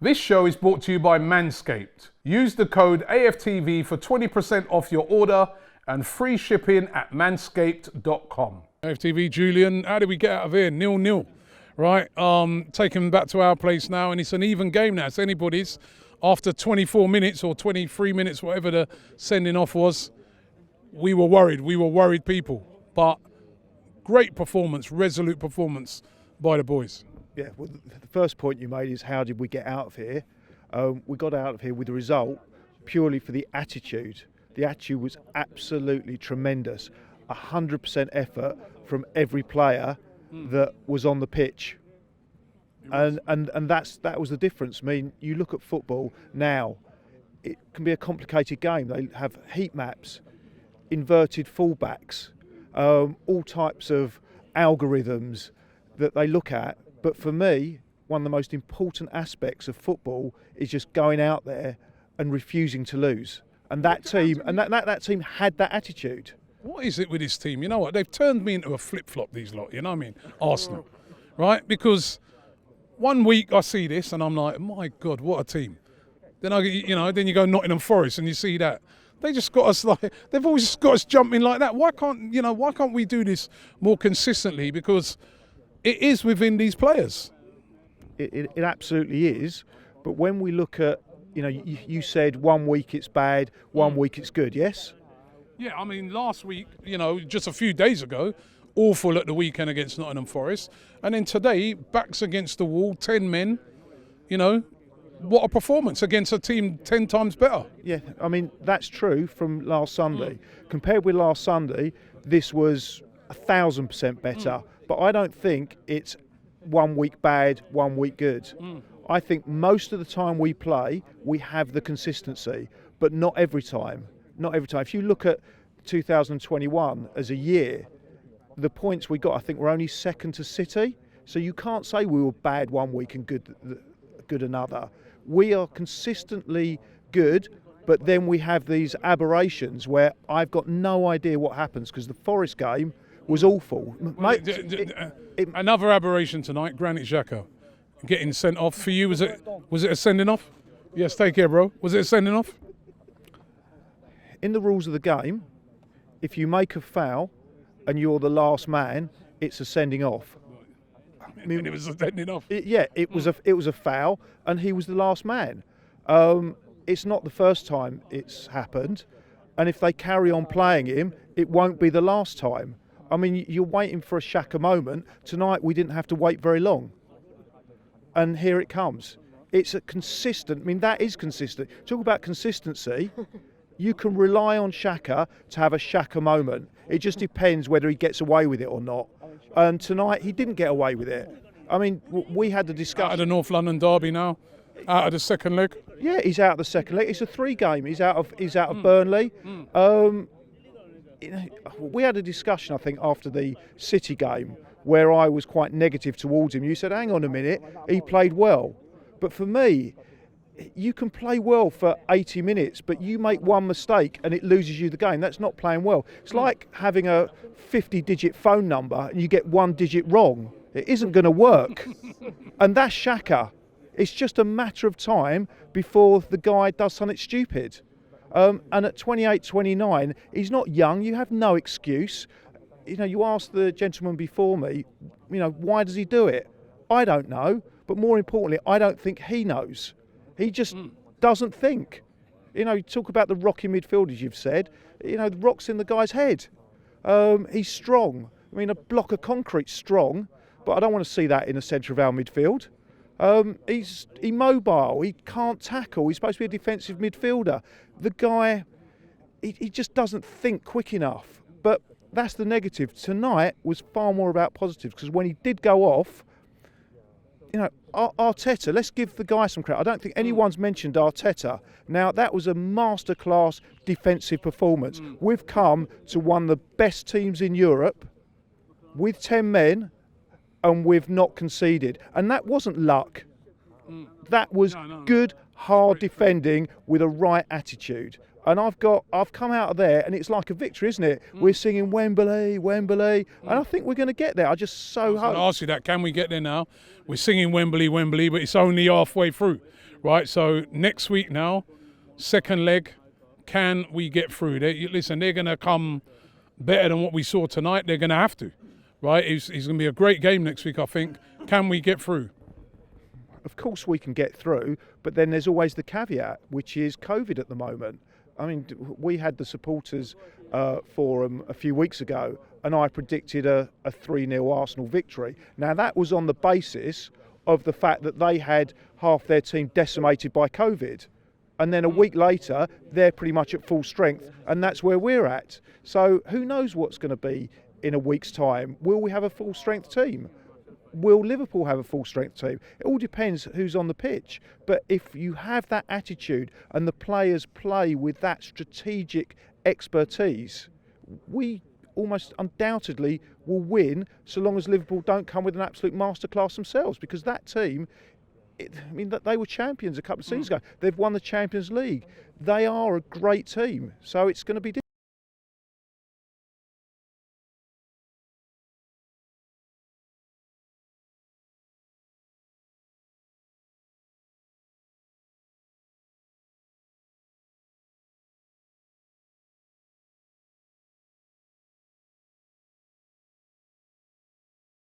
This show is brought to you by Manscaped. Use the code AFTV for 20% off your order and free shipping at manscaped.com. AFTV, Julian, how did we get out of here? 0-0, right? Taking back to our place now, and it's an even game now. It's anybody's. After 24 minutes or 23 minutes, whatever the sending off was, we were worried. We were worried people. But great performance, resolute performance by the boys. Yeah, well, the first point you made is how did we get out of here? We got out of here with the result purely for the attitude. The attitude was absolutely tremendous. 100% effort from every player that was on the pitch. And that was the difference. I mean, you look at football now, it can be a complicated game. They have heat maps, inverted fullbacks, all types of algorithms that they look at. But for me, one of the most important aspects of football is just going out there and refusing to lose. And that team, that team had that attitude. What is it with this team? You know what? They've turned me into a flip-flop, these lot, you know what I mean? Arsenal, right? Because one week I see this and I'm like, my God, what a team. Then then you go Nottingham Forest and you see that. They just got us they've always got us jumping like that. Why can't we do this more consistently? Because it is within these players. It absolutely is. But when we look at, you said 1 week it's bad, 1 week it's good, yes? Yeah, I mean, last week, just a few days ago, awful at the weekend against Nottingham Forest. And then today, backs against the wall, 10 men, what a performance against a team 10 times better. Yeah, I mean, that's true from last Sunday. Compared with last Sunday, this was 1,000% better. But I don't think it's 1 week bad, 1 week good. I think most of the time we play, we have the consistency, but not every time. Not every time. If you look at 2021 as a year, the points we got, I think, were only second to City. So you can't say we were bad 1 week and good another. We are consistently good, but then we have these aberrations where I've got no idea what happens because the Forest game was awful. Another aberration tonight, Granit Xhaka getting sent off. For you, was it a sending off? Yes, take care, bro. Was it a sending off? In the rules of the game, if you make a foul and you're the last man, it's a sending off. I mean, it was a sending off. It was a foul, and he was the last man. It's not the first time it's happened, and if they carry on playing him, it won't be the last time. I mean, you're waiting for a Xhaka moment. Tonight we didn't have to wait very long. And here it comes. It's a consistent, that is consistent. Talk about consistency. You can rely on Xhaka to have a Xhaka moment. It just depends whether he gets away with it or not. And tonight he didn't get away with it. I mean, we had the discussion. Out of the North London derby now, out of the second leg. Yeah, he's out of the second leg. It's a 3 game. He's out of Burnley. We had a discussion, I think, after the City game where I was quite negative towards him. You said, hang on a minute, he played well. But for me, you can play well for 80 minutes, but you make one mistake and it loses you the game. That's not playing well. It's like having a 50-digit phone number and you get 1 digit wrong. It isn't going to work. And that's Xhaka. It's just a matter of time before the guy does something stupid. And at 28, 29, he's not young. You have no excuse. You asked the gentleman before me, why does he do it? I don't know. But more importantly, I don't think he knows. He just doesn't think. You talk about the rocky midfielders you've said. The rock's in the guy's head. He's strong. A block of concrete's strong, but I don't want to see that in the centre of our midfield. He's immobile, he can't tackle, he's supposed to be a defensive midfielder. The guy, he just doesn't think quick enough. But that's the negative. Tonight was far more about positives because when he did go off, Arteta, let's give the guy some credit. I don't think anyone's mentioned Arteta. Now, that was a masterclass defensive performance. We've come to one of the best teams in Europe with 10 men and we've not conceded. And that wasn't luck. That was good, hard defending with a right attitude. And I've come out of there and it's like a victory, isn't it? We're singing Wembley, Wembley, and I think we're going to get there. I just so hope. I ask you that, can we get there now? We're singing Wembley, Wembley, but it's only halfway through, right? So next week now, second leg, can we get through? Listen, they're going to come better than what we saw tonight. They're going to have to, right? It's going to be a great game next week, I think. Can we get through? Of course we can get through, but then there's always the caveat, which is COVID at the moment. I mean, we had the supporters forum a few weeks ago, and I predicted a 3-0 Arsenal victory. Now, that was on the basis of the fact that they had half their team decimated by COVID. And then a week later, they're pretty much at full strength, and that's where we're at. So who knows what's going to be in a week's time? Will we have a full strength team? Will Liverpool have a full strength team? It all depends who's on the pitch. But if you have that attitude and the players play with that strategic expertise, we almost undoubtedly will win, so long as Liverpool don't come with an absolute masterclass themselves, because that team, they were champions a couple of seasons ago. They've won the Champions League. They are a great team, so it's going to be difficult.